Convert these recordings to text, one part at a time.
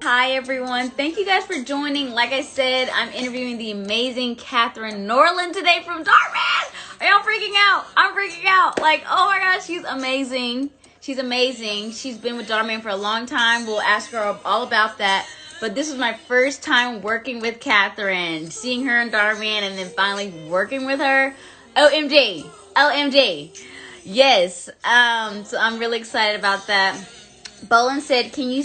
Hi everyone, thank you guys for joining. Like I said, I'm interviewing the amazing Katherine Norland today from Dhar Mann. Are y'all freaking out? I'm freaking out. Like, oh my gosh, she's amazing. She's amazing. She's been with Dhar Mann for a long time. We'll ask her all about that. But this was my first time working with Katherine, seeing her in Dhar Mann and then finally working with her. OMG, LMG. Yes. So I'm really excited about that. Bolin said, "Can you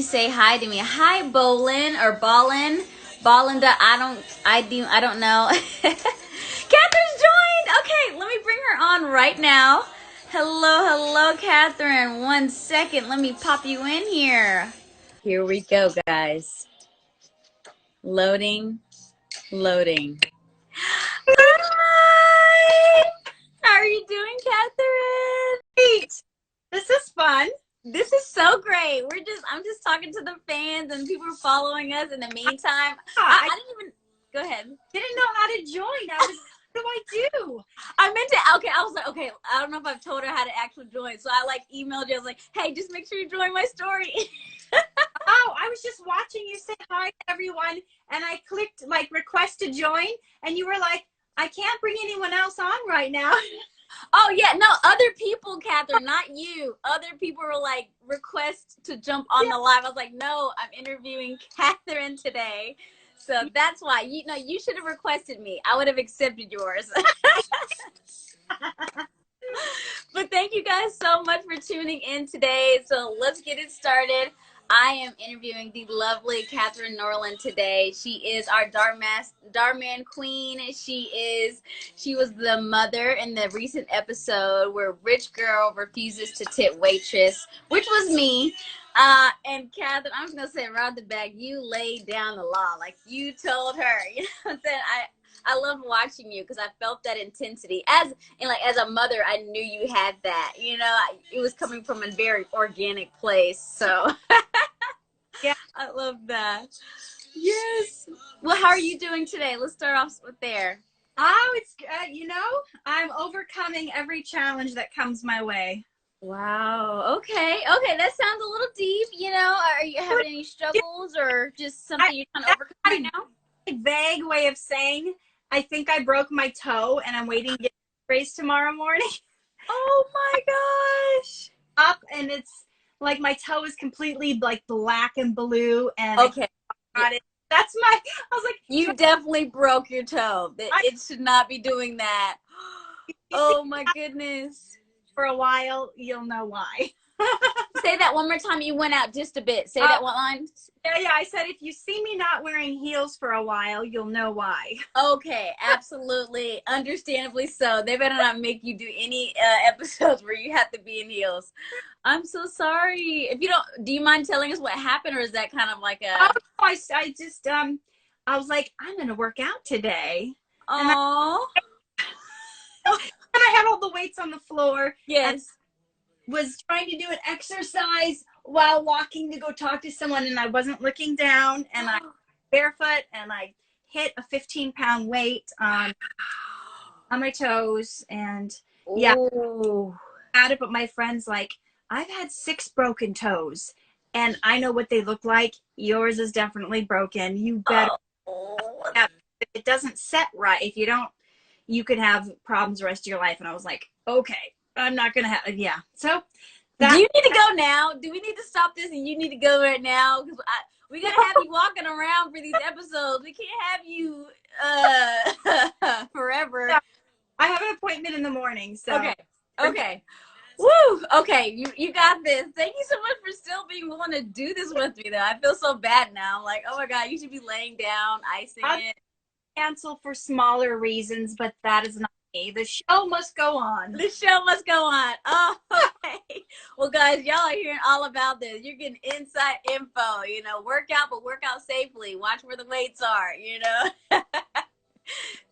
say hi to me?" Hi, Bolin or Ballin, Ballinda. I don't know. Catherine's joined. Okay, let me bring her on right now. Hello, Katherine. 1 second. Let me pop you in here. Here we go, guys. Loading. Hi. How are you doing, Katherine? Great. This is fun. This is so great. I'm just talking to the fans and people are following us in the meantime. I didn't even, go ahead. Didn't know how to join. What do I do? I meant to, okay, I was like, okay, I don't know if I've told her how to actually join. So I like emailed you. I was like, hey, just make sure you join my story. Oh, I was just watching you say hi to everyone and I clicked like request to join and you were like, I can't bring anyone else on right now. Oh yeah, no, other people, Katherine, not you. Other people were like, request to jump on the live. I was like, no, I'm interviewing Katherine today. So that's why, you should have requested me. I would have accepted yours. But thank you guys so much for tuning in today. So let's get it started. I am interviewing the lovely Katherine Norland today. She is our Dhar Mann queen. She was the mother in the recent episode where rich girl refuses to tip waitress, which was me. And Katherine, I'm just gonna say right off the back, you laid down the law. Like you told her, you know what I'm saying? I love watching you because I felt that intensity. As a mother, I knew you had that. It was coming from a very organic place. So Yeah, I love that. Yes. Well, how are you doing today? Let's start off with there. Oh, it's I'm overcoming every challenge that comes my way. Wow. Okay. That sounds a little deep. Are you having any struggles or just something you're trying to overcome right now? A vague way of saying, I think I broke my toe and I'm waiting to get raised tomorrow morning. Oh my gosh. Up and it's like my toe is completely like black and blue and okay. I got it. I was like, you definitely broke your toe. It should not be doing that. Oh my goodness. For a while, you'll know why. Say that one more time. You went out just a bit. Say that one line. Yeah. I said, if you see me not wearing heels for a while, you'll know why. Okay, absolutely. Understandably so. They better not make you do any episodes where you have to be in heels. I'm so sorry. Do you mind telling us what happened, or is that kind of like a... Oh, I just, I was like, I'm going to work out today. Oh. And I had all the weights on the floor. Yes. Was trying to do an exercise while walking to go talk to someone, and I wasn't looking down, and I barefoot, and I hit a 15-pound weight on my toes, and yeah, had it. But my friend's like, I've had 6 broken toes, and I know what they look like. Yours is definitely broken. You better. If it doesn't set right, if you don't, you could have problems the rest of your life. And I was like, okay. I'm not going to have, yeah. So do you need to go now? Do we need to stop this and you need to go right now? Because we got to have you walking around for these episodes. We can't have you forever. Yeah. I have an appointment in the morning. So Okay. Woo! Okay, you got this. Thank you so much for still being willing to do this with me, though. I feel so bad now. I'm like, oh my God, you should be laying down, icing it. Cancel for smaller reasons, but that is not me. The show must go on. The show must go on. Oh, okay. Well, guys, y'all are hearing all about this. You're getting inside info. Work out, but work out safely. Watch where the weights are.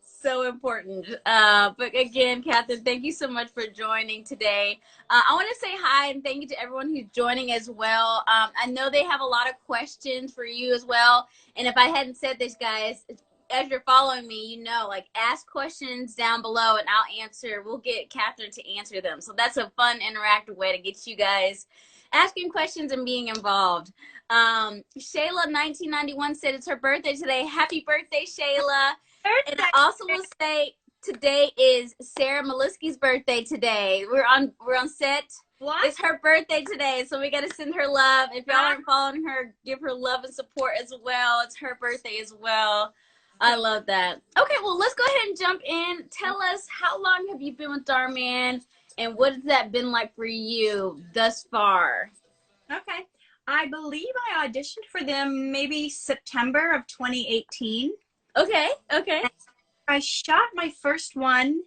So important. But again, Katherine, thank you so much for joining today. I want to say hi and thank you to everyone who's joining as well. I know they have a lot of questions for you as well. And if I hadn't said this, guys, as you're following me, you know, like ask questions down below and I'll answer. We'll get Katherine to answer them. So that's a fun, interactive way to get you guys asking questions and being involved. Shayla 1991 said it's her birthday today. Happy birthday, Shayla. And I also will say today is Sarah Maliski's birthday today. We're on set. What? It's her birthday today, so we got to send her love. If y'all aren't following her, give her love and support as well. It's her birthday as well. I love that. Okay, well, let's go ahead and jump in. Tell us, how long have you been with Dhar Mann, and what has that been like for you thus far? Okay. I believe I auditioned for them maybe September of 2018. Okay, okay. And I shot my first one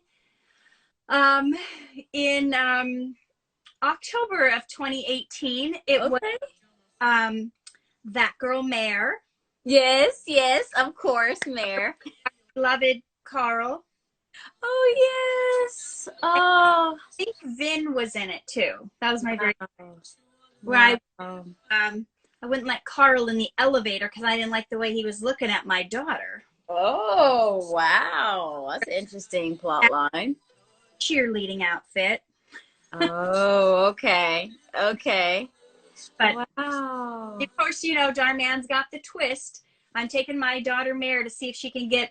in October of 2018. It was That Girl Mare. Yes, yes, of course, Mare. Beloved Carl. Oh, yes. Oh. I think Vin was in it too. That was my very where I wouldn't let Carl in the elevator because I didn't like the way he was looking at my daughter. Oh, wow. That's an interesting plot line. Cheerleading outfit. Oh, okay. Okay. But wow. Of course, you know, Dhar Mann's got the twist. I'm taking my daughter Mare to see if she can get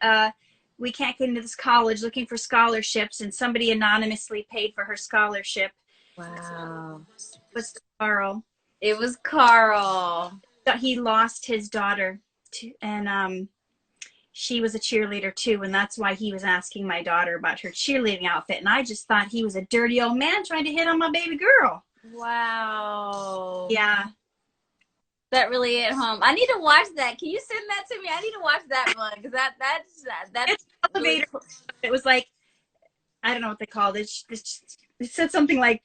we can't get into this college looking for scholarships, and somebody anonymously paid for her scholarship. Wow. It was Carl. It was Carl. He lost his daughter and she was a cheerleader too, and that's why he was asking my daughter about her cheerleading outfit, and I just thought he was a dirty old man trying to hit on my baby girl. Wow. Yeah. That really hit home. I need to watch that. Can you send that to me? I need to watch that one because that's it's elevator. Really... It was like, I don't know what they called it. It said something like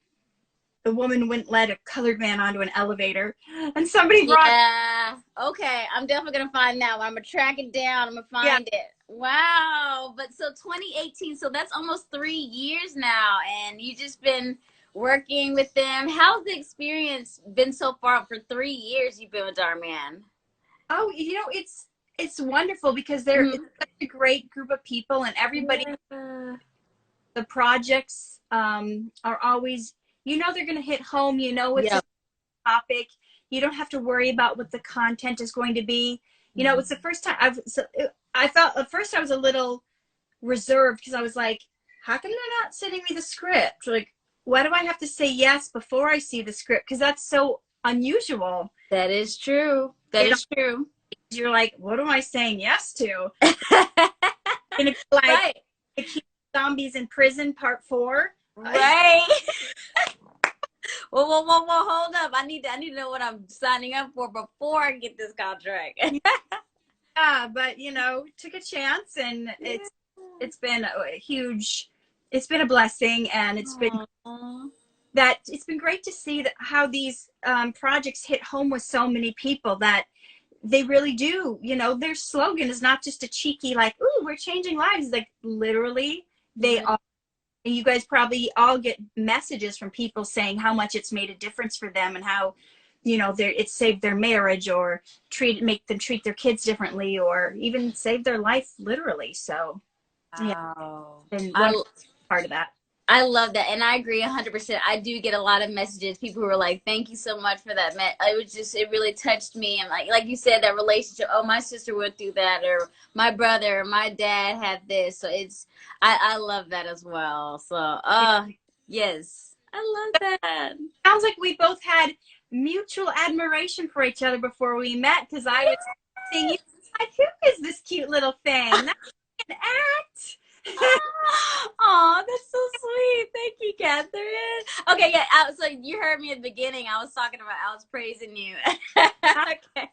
the woman wouldn't let a colored man onto an elevator, and somebody brought. Yeah. Okay, I'm definitely gonna find that one. I'm gonna track it down. I'm gonna find it. Wow. But so 2018. So that's almost 3 years now, and you just been working with them. How's the experience been so far? For 3 years you've been with Dhar Mann. Oh, you know, it's wonderful because they're it's such a great group of people, and everybody the projects are always, you know, they're going to hit home, you know, it's a topic. You don't have to worry about what the content is going to be. You know, it's the first time I felt at first I was a little reserved because I was like, how come they're not sending me the script? Like, why do I have to say yes before I see the script? Because that's so unusual. That is true. That is true. You're like, what am I saying yes to? And it's like the Zombies in Prison Part 4. Right. Well, hold up. I need to know what I'm signing up for before I get this contract. Yeah, but you know, took a chance, and it's been a huge. It's been a blessing, and it's been great to see that how these projects hit home with so many people, that they really do. You know, their slogan is not just a cheeky like, "Ooh, we're changing lives." Like literally, they all. You guys probably all get messages from people saying how much it's made a difference for them, and how, you know, it saved their marriage, or make them treat their kids differently, or even save their life literally. So, wow. And part of that. I love that, and I agree 100%. I do get a lot of messages, people who are like, "Thank you so much for that." It really touched me, and like you said, that relationship. Oh, my sister went through that, or my brother, or my dad had this. So I love that as well. So, yes, I love that. Sounds like we both had mutual admiration for each other before we met, because I was saying, like, who is this cute little thing? That's an act. Oh, that's so sweet. Thank you, Katherine. Okay, yeah. So you heard me at the beginning. I was praising you. Okay.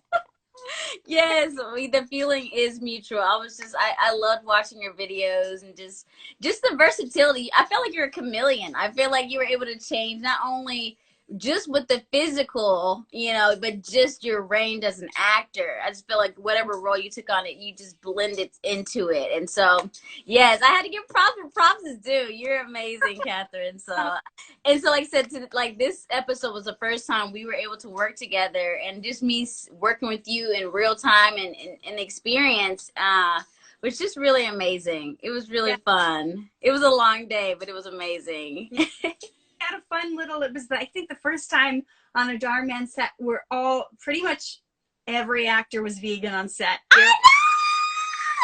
Yes, the feeling is mutual. I loved watching your videos, and just the versatility. I felt like you're a chameleon. I feel like you were able to change not only just with the physical, you know, but just your range as an actor. I just feel like whatever role you took on it, you just blended into it. And so, yes, I had to give props where props is due. You're amazing, Katherine. So, like I said, this episode was the first time we were able to work together, and just me working with you in real time and experience which is really amazing. It was really Yeah. fun. It was a long day, but it was amazing. Had a fun little, it was, I think, the first time on a Dhar Mann set where all, pretty much every actor was vegan on set. I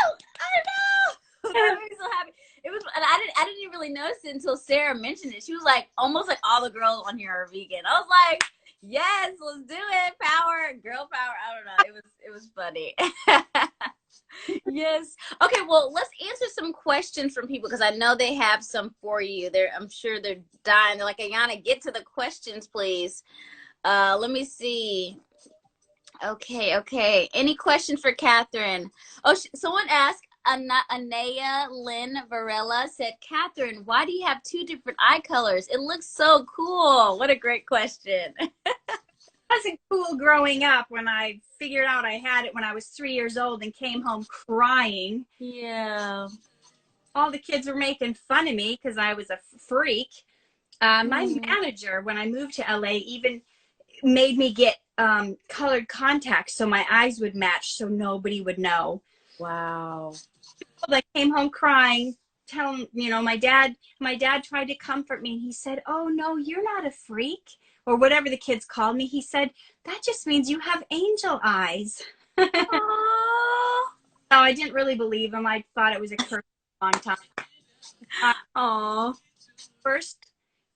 know! I know! That made me so happy. It was, and I didn't even really notice it until Sarah mentioned it. She was like, almost like all the girls on here are vegan. I was like, yes, let's do it. Power, girl power. I don't know. It was funny. Yes. Okay, well, let's answer some questions from people because I know they have some for you. I'm sure they're dying. They're like, Ayana, get to the questions, please. Let me see. Okay. Any questions for Katherine? Oh, someone asked, Anaya Lynn Varela said, Katherine, why do you have two different eye colors? It looks so cool. What a great question. Wasn't cool growing up when I figured out I had it when I was 3 years old and came home crying. Yeah. All the kids were making fun of me because I was a freak. My manager, when I moved to LA, even made me get colored contacts so my eyes would match so nobody would know. Wow. I came home crying, telling, my dad tried to comfort me. He said, oh, no, you're not a freak, or whatever the kids called me. He said, that just means you have angel eyes. So I didn't really believe him. I thought it was a curse a long time. Aww. First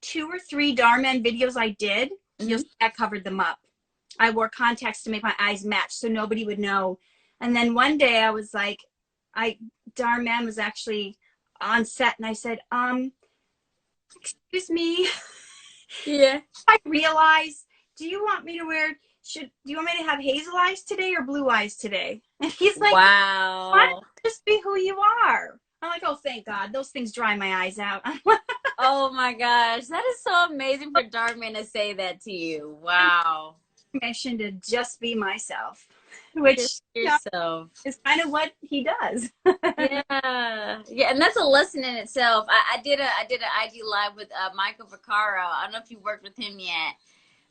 2 or 3 Dhar Mann videos I did, you'll see I covered them up. I wore contacts to make my eyes match so nobody would know. And then one day I was like, Dhar Mann was actually on set, and I said, excuse me. Yeah. I realized, do you want me to have hazel eyes today or blue eyes today? And he's like, wow. why don't you just be who you are? I'm like, oh, thank God. Those things dry my eyes out. Oh my gosh. That is so amazing for Dhar Mann to say that to you. Wow. Permission to just be myself, which yourself is kind of what he does. Yeah, and that's a lesson in itself. I did an IG live with Michael Vaccaro. I don't know if you worked with him yet,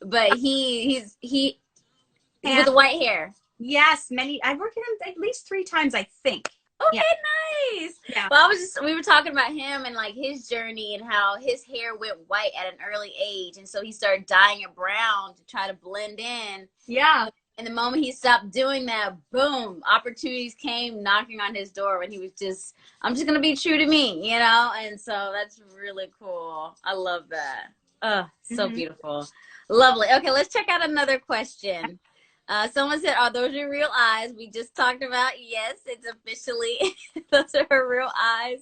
but he's with the white hair. Yes, I've worked with him at least 3 times, I think. Okay, nice. Yeah. Well, we were talking about him and like his journey and how his hair went white at an early age, and so he started dyeing it brown to try to blend in. Yeah. And the moment he stopped doing that, boom, opportunities came knocking on his door when he was just, I'm just going to be true to me, And so that's really cool. I love that. Oh, so beautiful. Lovely. Okay, let's check out another question. Someone said, are those your real eyes? We just talked about, yes, it's officially, those are her real eyes.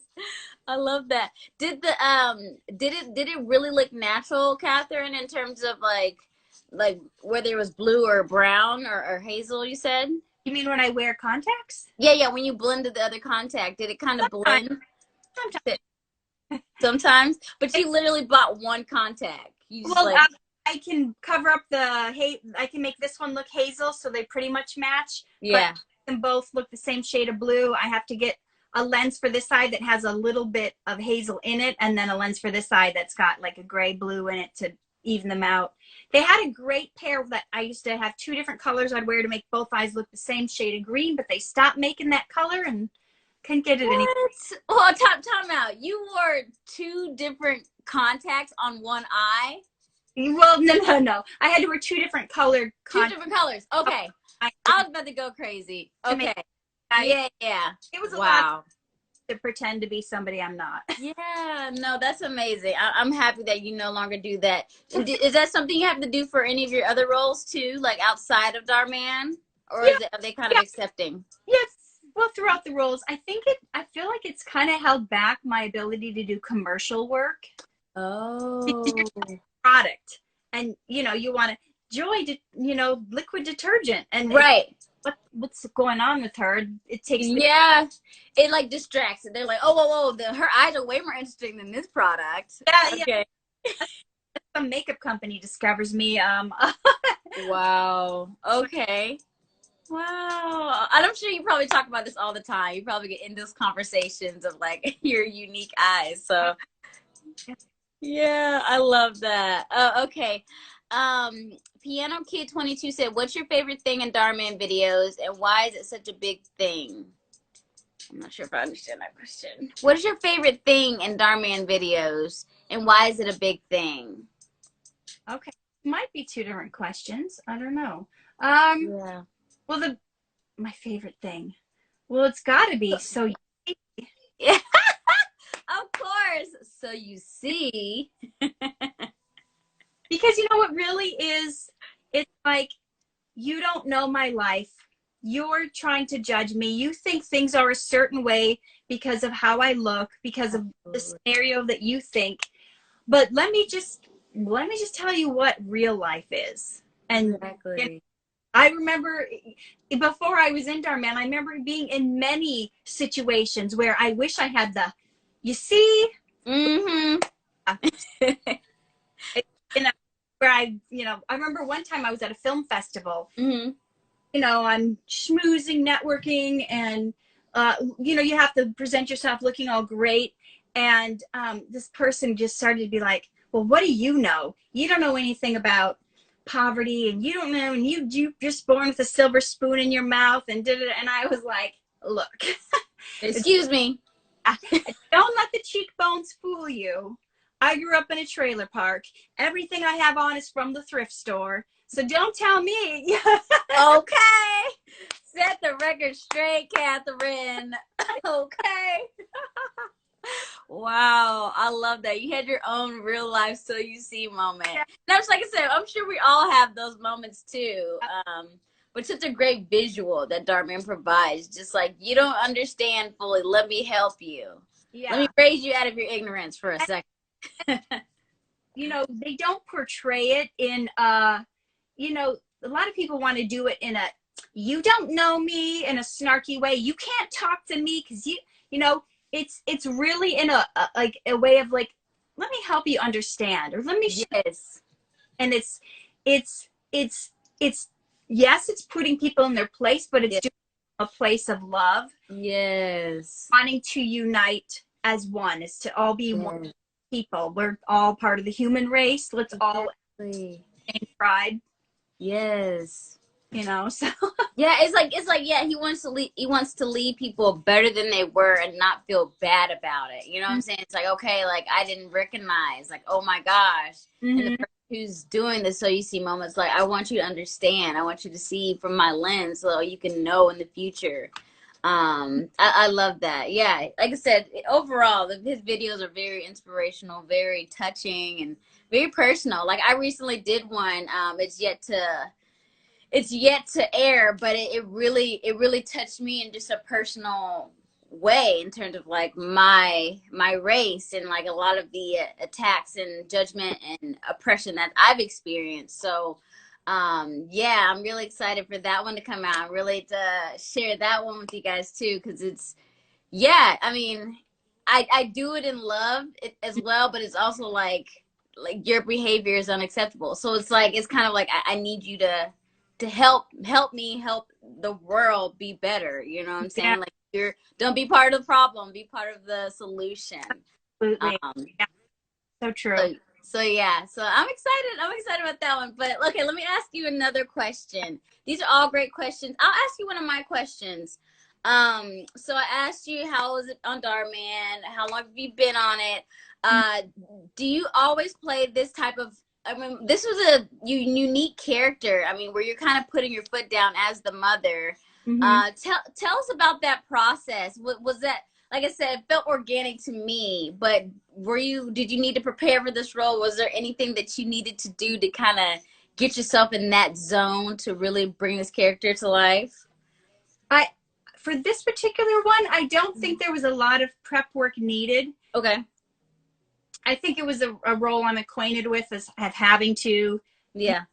I love that. Did it really look natural, Katherine, in terms of like whether it was blue or brown or hazel, you said? You mean when I wear contacts? Yeah, when you blended the other contact, did it kind of blend? Sometimes. But you literally bought one contact. You just I can cover up I can make this one look hazel so they pretty much match. Yeah. But they can both look the same shade of blue. I have to get a lens for this side that has a little bit of hazel in it, and then a lens for this side that's got like a gray blue in it to even them out. They had a great pair that I used to have 2 different colors I'd wear to make both eyes look the same shade of green, but they stopped making that color and couldn't get it anymore. Oh, time out. You wore 2 different contacts on one eye? Well, no. I had to wear 2 different colored contacts. 2 different colors. Okay. I was about to go crazy. Okay. Yeah. It was a lot to pretend to be somebody I'm not. Yeah, no, that's amazing. I'm happy that you no longer do that. Is that something you have to do for any of your other roles too, like outside of Dhar Mann? Or are they kind of accepting? Yes. Well, throughout the roles, I feel like it's kind of held back my ability to do commercial work. Oh. Product. And, you want to, Joy, liquid detergent. And right. What's going on with her? It takes it like distracts it. They're like, oh, whoa, her eyes are way more interesting than this product. Yeah, okay. Some makeup company discovers me. Wow. Okay. Wow. And I'm sure you probably talk about this all the time. You probably get in those conversations of like your unique eyes. So yeah, I love that. Okay. Piano Kid 22 said, what's your favorite thing in Dhar Mann videos and why is it such a big thing? I'm not sure if I understand that question. What is your favorite thing in Dhar Mann videos, and why is it a big thing? Okay, might be two different questions. I don't know. Yeah. Well, my favorite thing. Well, it's got to be so. Yeah. Of course. So you see. Because you know what really is? It's like, you don't know my life. You're trying to judge me. You think things are a certain way because of how I look, because of the scenario that you think. But let me just tell you what real life is. And Exactly. I remember before I was in Dhar Mann, I remember being in many situations where I wish I had the, you see, Mm-hmm. you know, where I remember one time I was at a film festival. Mm-hmm. I'm schmoozing, networking, and you have to present yourself looking all great. And this person just started to be like, "Well, what do you know? You don't know anything about poverty, and you don't know, and you just born with a silver spoon in your mouth." And did it, and I was like, "Look, Excuse me. don't let the cheekbones fool you. I grew up in a trailer park. Everything I have on is from the thrift store. So don't tell me." Okay. Set the record straight, Katherine. Okay. Wow. I love that. You had your own real life so you see moment. That's like I said, I'm sure we all have those moments too. But such a great visual that Dhar Mann provides. Just like, you don't understand fully. Let me help you. Yeah. Let me raise you out of your ignorance for a second. They don't portray it in a lot of people want to do it in a, you don't know me, in a snarky way. You can't talk to me because it's really in a way of like, let me help you understand, or let me Yes. and it's yes, it's putting people in their place, but it's doing a place of love. Yes. Wanting to unite as one, is to all be one people. We're all part of the human race. Let's all in pride. Yes. So Yeah, it's like yeah, he wants to leave people better than they were and not feel bad about it. You know what I'm saying? It's like, okay, like I didn't recognize, like, oh my gosh. And the person who's doing this so you see moments, like, I want you to understand. I want you to see from my lens so you can know in the future. I love that. Yeah, like I said, overall his videos are very inspirational, very touching, and very personal. Like I recently did one. It's yet to air, but it really touched me in just a personal way in terms of like my race and like a lot of the attacks and judgment and oppression that I've experienced. So yeah, I'm really excited for that one to come out. I'm really to share that one with you guys too, because it's, yeah, I mean, I do it in love as well, but it's also like your behavior is unacceptable. So it's like, it's kind of like I need you to help me help the world be better. You know what I'm saying? Yeah. Like, don't be part of the problem, be part of the solution. Absolutely. Yeah. So true. So yeah, so I'm excited about that one. But okay, let me ask you another question. These are all great questions. I'll ask you one of my questions. So I asked you, how was it on Dhar Mann? How long have you been on it? Do you always play this type of, I mean, this was a unique character. I mean, where you're kind of putting your foot down as the mother. Tell us about that process. Was that, like I said, it felt organic to me, but did you need to prepare for this role? Was there anything that you needed to do to kind of get yourself in that zone to really bring this character to life? For this particular one, I don't think there was a lot of prep work needed. Okay. I think it was a role I'm acquainted with, as having to, yeah,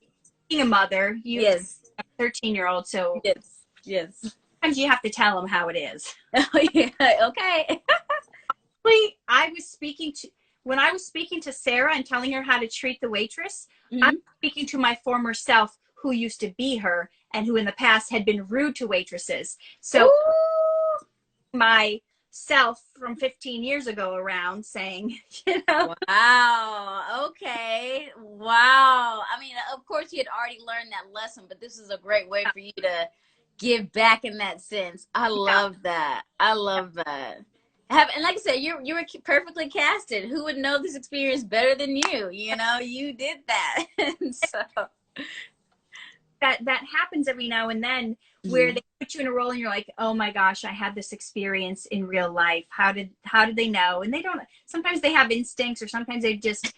being a mother. Yes. A 13-year-old, so yes. sometimes you have to tell them how it is. Oh yeah. Okay. When I was speaking to Sarah and telling her how to treat the waitress, Mm-hmm. I'm speaking to my former self, who used to be her and who in the past had been rude to waitresses. So Ooh. myself from 15 years ago around saying, Wow. Okay. Wow. I mean, of course you had already learned that lesson, but this is a great way for you to give back in that sense. I Yeah. love that. I love that. And like I said, you were perfectly casted. Who would know this experience better than you? You know, you did that. And so That happens every now and then, where Mhm. they put you in a role and you're like, oh my gosh, I had this experience in real life. How did they know? And they don't. Sometimes they have instincts, or sometimes they just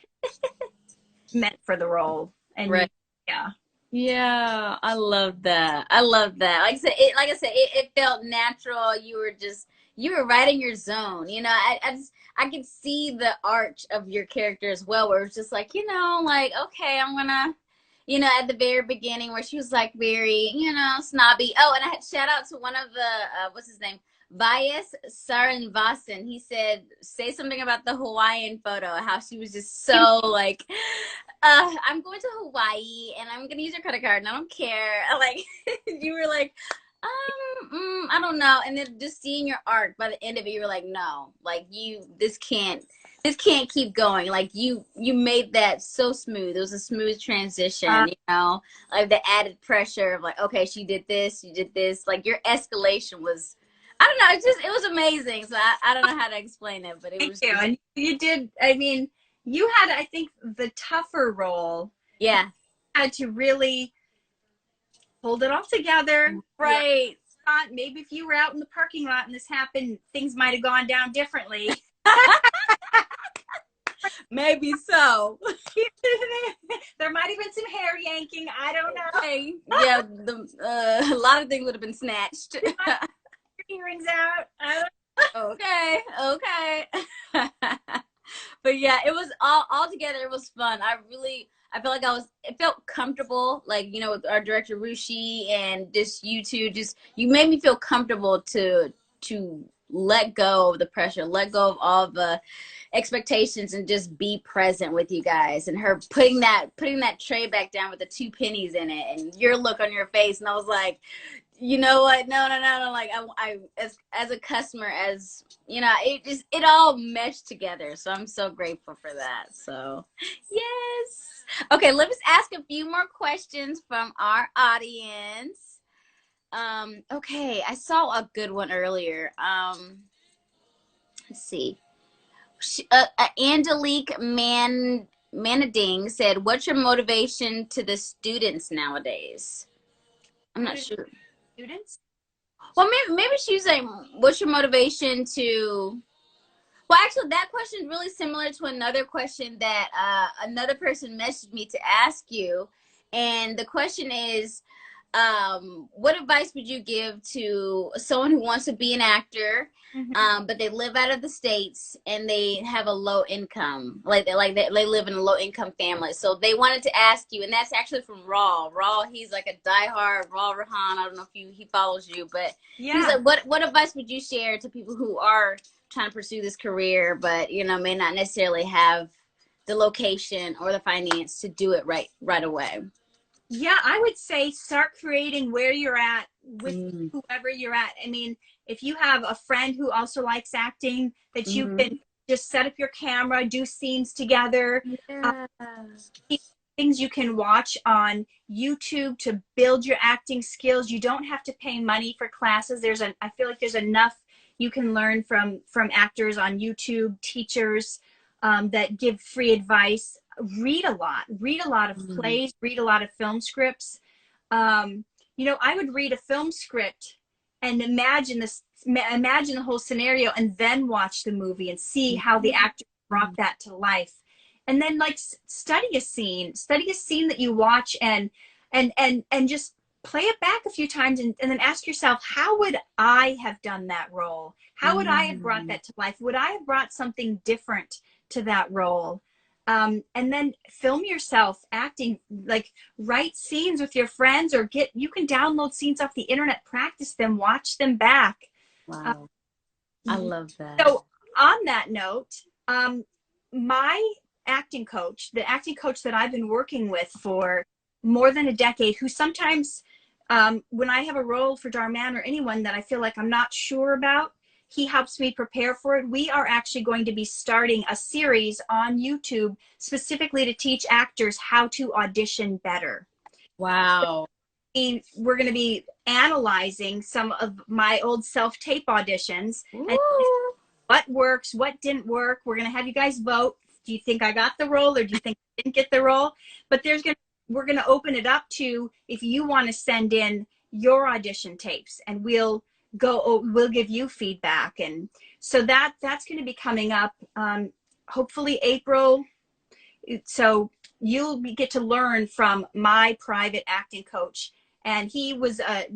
meant for the role. And Right. yeah. Yeah, I love that. I love that. Like I said, it felt natural. You were right in your zone. You know, I could see the arch of your character as well, where it's just like, like, okay, I'm gonna, at the very beginning where she was like very, snobby. Oh, and I had shout out to one of the what's his name? Vyas Saranvasan. He said, say something about the Hawaiian photo, how she was just so like I'm going to Hawaii and I'm gonna use your credit card and I don't care. Like you were like, I don't know. And then just seeing your arc by the end of it, you were like, no, like this can't keep going. Like you made that so smooth. It was a smooth transition, like the added pressure of like, okay, she did this, you did this. Like your escalation was, I don't know, it was amazing. So I don't know how to explain it, but it Thank was you. just, And you did. I mean, you had, I think, the tougher role. You yeah. had to really hold it all together. You're Right. not, maybe if you were out in the parking lot and this happened, things might have gone down differently. Maybe so. There might have been some hair yanking. I don't know. Hey, yeah, a lot of things would have been snatched. Earrings out. Okay, okay. But yeah, it was all together. It was fun. I felt like it felt comfortable, like, with our director Rushi and just you two, you made me feel comfortable to let go of the pressure, let go of all the expectations and just be present with you guys, and her putting that tray back down with the 2 pennies in it and your look on your face. And I was like, you know what? No, no, no, no. Like I as a customer, it all meshed together. So I'm so grateful for that. So yes. Okay, let us ask a few more questions from our audience. Okay, I saw a good one earlier. Let's see. Angelique Manading said, "What's your motivation to the students nowadays?" I'm not sure. Students? Well, maybe she's like, "What's your motivation to?" Well, actually, that question is really similar to another question that another person messaged me to ask you, and the question is, what advice would you give to someone who wants to be an actor, but they live out of the states and they have a low income, they live in a low income family. So they wanted to ask you, and that's actually from Raw. Raw, he's like a diehard Raw Rahan. I don't know if he follows you, but he's Yeah. like, what advice would you share to people who are trying to pursue this career, but may not necessarily have the location or the finance to do it right away? Yeah, I would say start creating where you're at with Mm. whoever you're at. I mean, if you have a friend who also likes acting, that you Mm-hmm. can just set up your camera, do scenes together. Yeah. Things you can watch on YouTube to build your acting skills. You don't have to pay money for classes. I feel like there's enough you can learn from actors on YouTube, teachers that give free advice. Read a lot of Mm. plays, read a lot of film scripts. I would read a film script and imagine the whole scenario, and then watch the movie and see how the actor brought that to life. And then like study a scene that you watch, and just play it back a few times, and then ask yourself, how would I have done that role? How would I have brought Mm. that to life? Would I have brought something different to that role? And then film yourself acting, like write scenes with your friends, or you can download scenes off the internet, practice them, watch them back. Uh, Wow. I love that. so on that note, my the acting coach that I've been working with for more than a decade, who sometimes, when I have a role for Dhar Mann or anyone that I feel like I'm not sure about, he helps me prepare for it. We are actually going to be starting a series on YouTube specifically to teach actors how to audition better. Wow. we're going to be analyzing some of my old self-tape auditions and Ooh. what works, what didn't work. We're going to have you guys vote. Do you think I got the role or do you think I didn't get the role? But we're going to open it up to if you want to send in your audition tapes, and we'll give you feedback. And so that's going to be coming up hopefully April. So you'll get to learn from my private acting coach. And he was a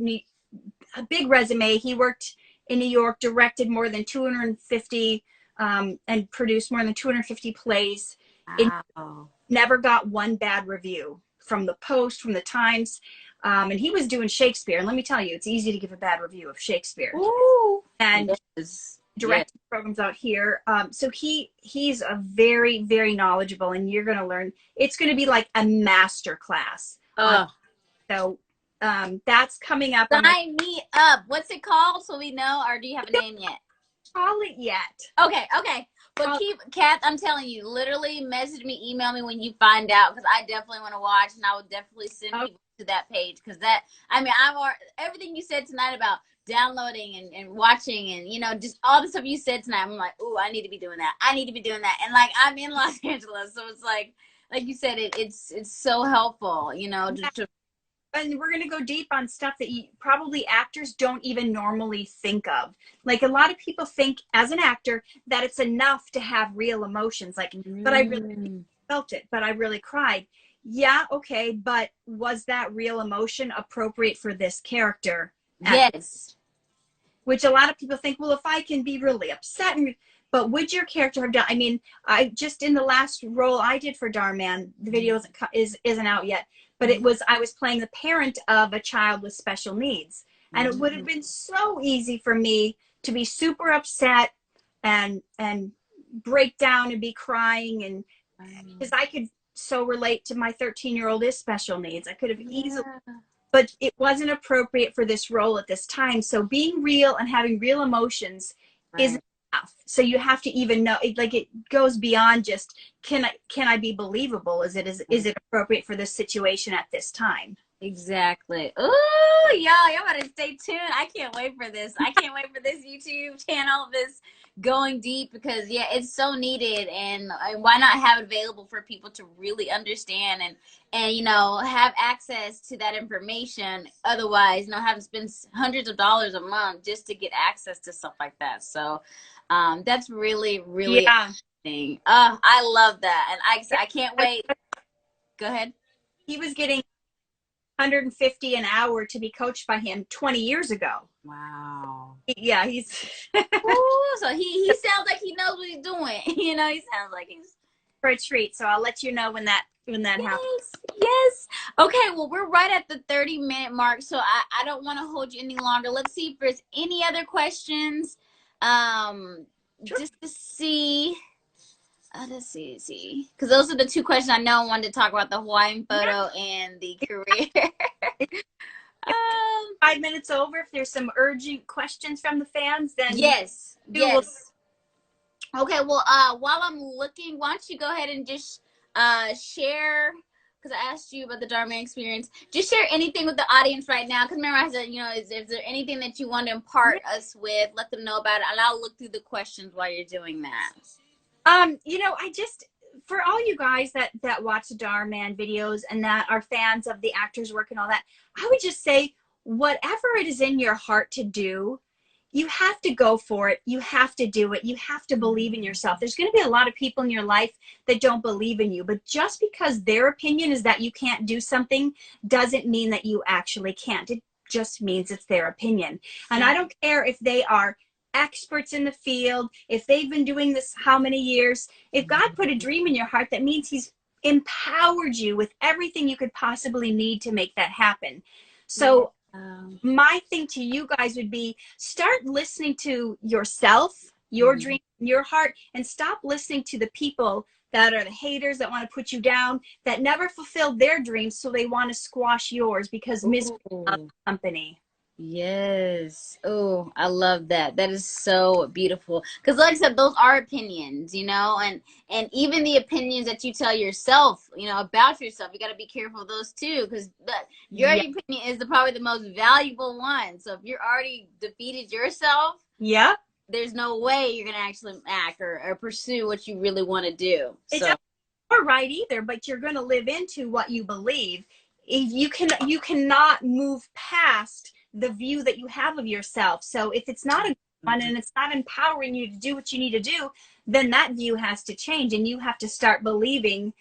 big resume. He worked in New York, directed more than 250 and produced more than 250 plays. Wow. Never got one bad review from the Post, from the Times. And he was doing Shakespeare. And let me tell you, it's easy to give a bad review of Shakespeare. Ooh. And Yes. directing programs out here. So he's a very, very knowledgeable, and you're going to learn. It's going to be like a master class. So that's coming up. Sign me up. What's it called so we know, or do you have a name yet? Call it yet. Okay. But Kath, I'm telling you, literally message me, email me when you find out, because I definitely want to watch, and I will definitely send people to that page, because everything you said tonight about downloading and watching and, you know, just all the stuff you said tonight, I'm like, ooh, I need to be doing that. I need to be doing that. And like, I'm in Los Angeles, so it's like you said, it's so helpful, you know, and we're going to go deep on stuff that probably actors don't even normally think of. Like, a lot of people think as an actor that it's enough to have real emotions. Like, but I really felt it, but I really cried. Yeah. Okay. But was that real emotion appropriate for this character? Yes. Which a lot of people think, well, if I can be really upset, but would your character have done? I mean, I just, in the last role I did for Dhar Mann, the video isn't out yet, but I was playing the parent of a child with special needs. And it would have been so easy for me to be super upset and break down and be crying, and because I could so relate to my 13-year-old is special needs. I could have easily, but it wasn't appropriate for this role at this time. So being real and having real emotions isn't enough. So you have to even know, like, it goes beyond just, can I be believable? Is it appropriate for this situation at this time? Exactly. Oh, y'all better stay tuned. I can't wait for this. I can't wait for this YouTube channel, this going deep, because it's so needed, and why not have it available for people to really understand and you know, have access to that information. Otherwise, you know, having to spend hundreds of dollars a month just to get access to stuff like that. So that's really, really interesting. I love that, and I can't wait. Go ahead. He was getting $150 an hour to be coached by him 20 years ago. Wow. Yeah, he's Ooh, so he sounds like he knows what he's doing. You know, he sounds like he's for a treat. So I'll let you know when that happens. Yes. Okay, well, we're right at the 30-minute mark, so I don't want to hold you any longer. Let's see if there's any other questions. Sure. Just to see. Let's see. Because those are the two questions I know I wanted to talk about: the Hawaiian photo and the career. 5 minutes over. If there's some urgent questions from the fans, then yes. Okay, well, while I'm looking, why don't you go ahead and just share, because I asked you about the Dhar Mann experience. Just share anything with the audience right now, because remember I said, you know, is there anything that you want to impart us with? Let them know about it, and I'll look through the questions while you're doing that. You know, for all you guys that watch the Dhar Mann videos and that are fans of the actor's work and all that, I would just say, whatever it is in your heart to do, you have to go for it. You have to do it. You have to believe in yourself. There's going to be a lot of people in your life that don't believe in you, but just because their opinion is that you can't do something doesn't mean that you actually can't. It just means it's their opinion. And I don't care if they are experts in the field, if they've been doing this how many years. If God put a dream in your heart, that means he's empowered you with everything you could possibly need to make that happen. So my thing to you guys would be, start listening to yourself, your dream, your heart, and stop listening to the people that are the haters that want to put you down, that never fulfilled their dreams, so they want to squash yours because misery loves company. Yes. Oh, I love that. That is so beautiful. Because, like I said, those are opinions, and even the opinions that you tell yourself, about yourself, you got to be careful of those too. Because your Yeah. opinion is probably the most valuable one. So if you're already defeated yourself, Yep. there's no way you're gonna actually act or pursue what you really want to do. It's So not right either, but you're going to live into what you believe. If you cannot move past the view that you have of yourself. So if it's not a good one and it's not empowering you to do what you need to do, then that view has to change, and you have to start believing.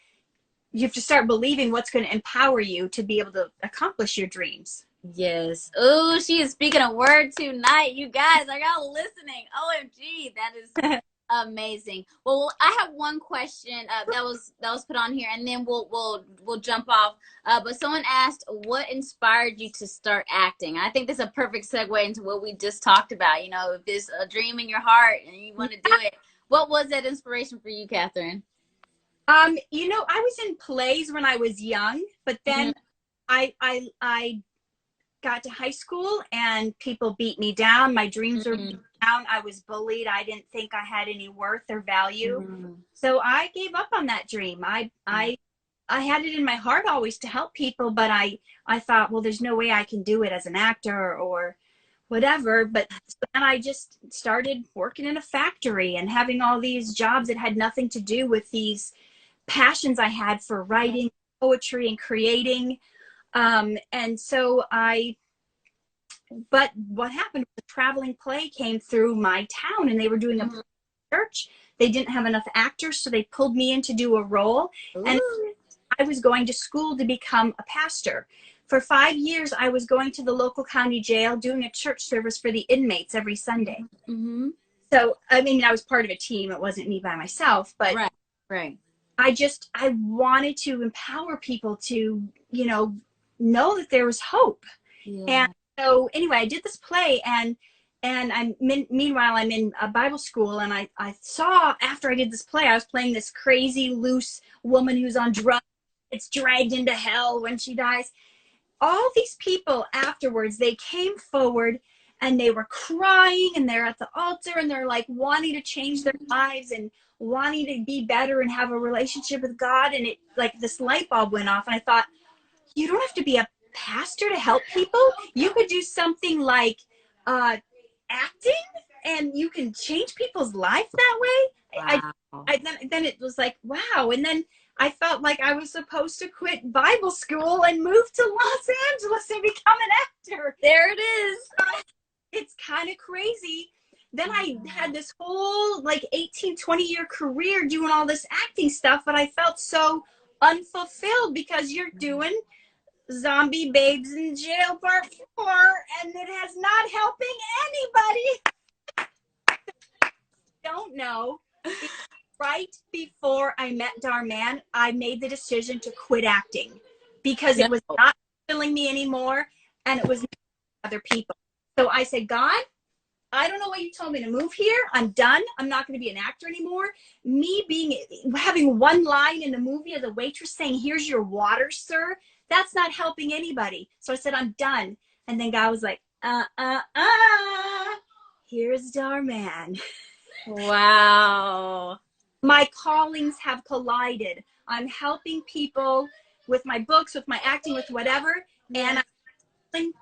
You have to start believing what's going to empower you to be able to accomplish your dreams. yes. Oh, she is speaking a word tonight. You guys, are y'all listening? OMG, that is amazing. Well, I have one question that was put on here, and then we'll jump off. But someone asked, what inspired you to start acting? I think this is a perfect segue into what we just talked about. If there's a dream in your heart and you want to do it, what was that inspiration for you, Katherine? I was in plays when I was young, but then I got to high school and people beat me down. My dreams were beat down. I was bullied. I didn't think I had any worth or value. So I gave up on that dream. I had it in my heart always to help people, but I thought, well, there's no way I can do it as an actor or whatever. But then I just started working in a factory and having all these jobs that had nothing to do with these passions I had for writing, poetry, and creating. And so but what happened, the traveling play came through my town and they were doing a church. They didn't have enough actors, so they pulled me in to do a role. Ooh. And I was going to school to become a pastor. For 5 years, I was going to the local county jail doing a church service for the inmates every Sunday. Mm-hmm. So, I mean, I was part of a team. It wasn't me by myself, but Right. I wanted to empower people to, know that there was hope. Yeah. And so anyway, I did this play and meanwhile I'm in a Bible school, and I saw, after I did this play, I was playing this crazy loose woman who's on drugs. It's dragged into hell when she dies. All these people afterwards, they came forward and they were crying and they're at the altar and they're like wanting to change their lives and wanting to be better and have a relationship with God. And it, like, this light bulb went off, and I thought, you don't have to be a pastor to help people. You could do something like acting, and you can change people's life that way. Wow. Then it was like, wow. And then I felt like I was supposed to quit Bible school and move to Los Angeles and become an actor. There it is. It's kind of crazy. Then I had this whole 18-20 year career doing all this acting stuff, but I felt so unfulfilled because you're doing Zombie Babes in Jail Part 4, and it has not helping anybody. Don't know. Right before I met Dhar Mann, I made the decision to quit acting because it was not filling me anymore, and it was not other people. So I said, God, I don't know why you told me to move here. I'm done. I'm not going to be an actor anymore. Having one line in the movie as a waitress saying, here's your water, sir, that's not helping anybody. So I said, I'm done. And then God was like, here's Dhar Mann. Wow. My callings have collided. I'm helping people with my books, with my acting, with whatever. And I'm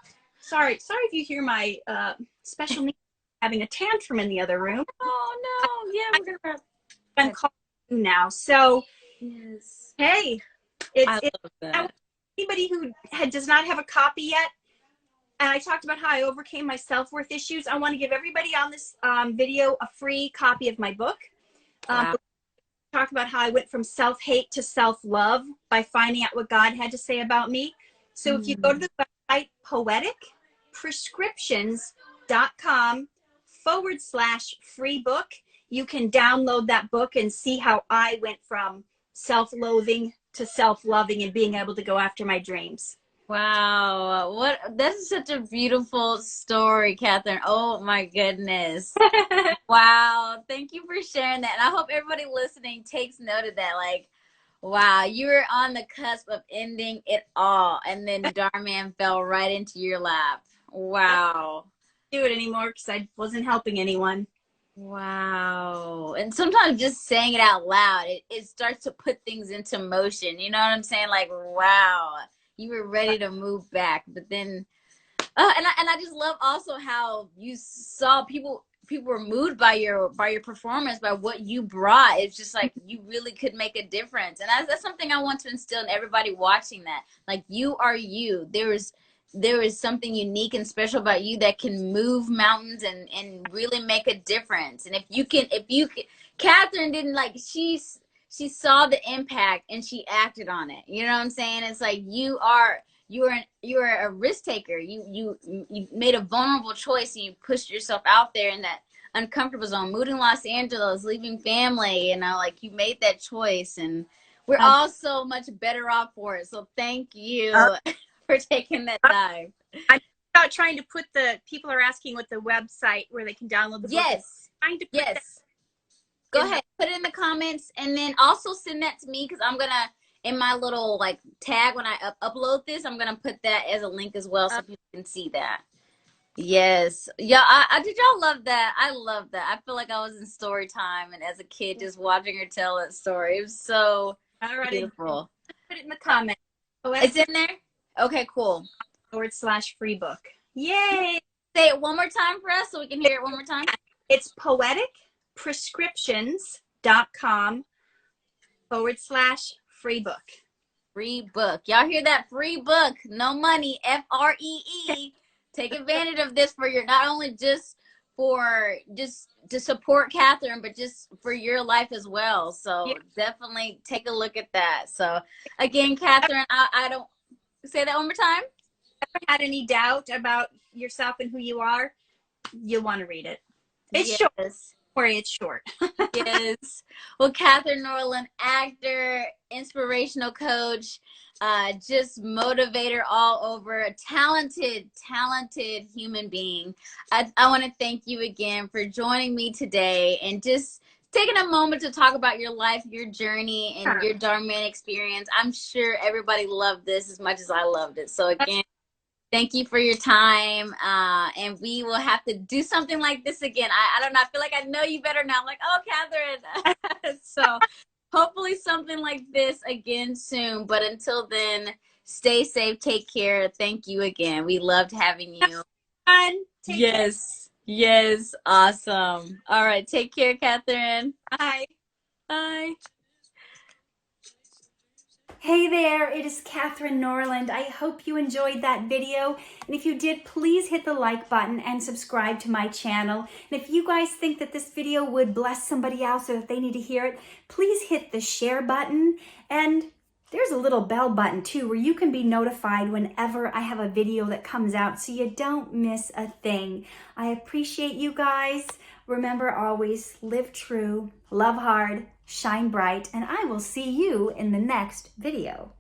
sorry if you hear my special needs having a tantrum in the other room. Oh no. Yeah, I'm calling you now. So yes. Hey, I love that. Anybody who does not have a copy yet, and I talked about how I overcame my self-worth issues, I want to give everybody on this video a free copy of my book. Wow. Talk about how I went from self-hate to self-love by finding out what God had to say about me. So if you go to the website poeticprescriptions.com/free book, you can download that book and see how I went from self-loathing to self-loving and being able to go after my dreams. Wow. That's such a beautiful story, Katherine. Oh my goodness. Wow. Thank you for sharing that. And I hope everybody listening takes note of that. Like, wow, you were on the cusp of ending it all. And then Dhar Mann fell right into your lap. Wow. Do it anymore because I wasn't helping anyone. Wow. And sometimes just saying it out loud, it starts to put things into motion. You know what I'm saying? Like, wow, you were ready to move back. But then, and I just love also how you saw people were moved by your performance, by what you brought. It's just like you really could make a difference. And that's something I want to instill in everybody watching that. Like, you are you. There is something unique and special about you that can move mountains and really make a difference. And if you can, Katherine didn't, like, she saw the impact and she acted on it. You know what I'm saying? It's like you're a risk taker. You made a vulnerable choice and you pushed yourself out there in that uncomfortable zone, moving to Los Angeles, leaving family, like, you made that choice, and we're all so much better off for it. So thank you for taking that dive. I'm about trying to put people are asking what the website where they can download the book. Yes. Trying to put yes. Go ahead, put it in the comments, and then also send that to me, because I'm gonna, in my little like tag when I upload this, I'm gonna put that as a link as well, so people can see that. Yes. Yeah, I did y'all love that? I love that. I feel like I was in story time, and as a kid just watching her tell that story. It was so beautiful. Put it in the comments. It's in there? Okay, cool. /free book. Yay! Say it one more time for us so we can hear it one more time. It's poeticprescriptions.com /free book. Free book. Y'all hear that? Free book. No money. FREE. Take advantage of this for your, not only just to support Katherine, but just for your life as well. So definitely take a look at that. So again, Katherine, I don't, say that one more time. If you ever had any doubt about yourself and who you are, you'll want to read it. It's short. Corey, it's short. Yes. Well, Katherine Norland, actor, inspirational coach, just motivator all over, a talented human being. I want to thank you again for joining me today and just taking a moment to talk about your life, your journey, and your Dhar Mann experience. I'm sure everybody loved this as much as I loved it. So again, thank you for your time. And we will have to do something like this again. I don't know. I feel like I know you better now. I'm like, oh, Katherine. So hopefully something like this again soon. But until then, stay safe. Take care. Thank you again. We loved having you. Yes. Yes. Awesome. All right. Take care, Katherine. Bye. Bye. Hey there, it is Katherine Norland. I hope you enjoyed that video. And if you did, please hit the like button and subscribe to my channel. And if you guys think that this video would bless somebody else or if they need to hear it, please hit the share button. And there's a little bell button too, where you can be notified whenever I have a video that comes out so you don't miss a thing. I appreciate you guys. Remember, always live true, love hard, shine bright, and I will see you in the next video.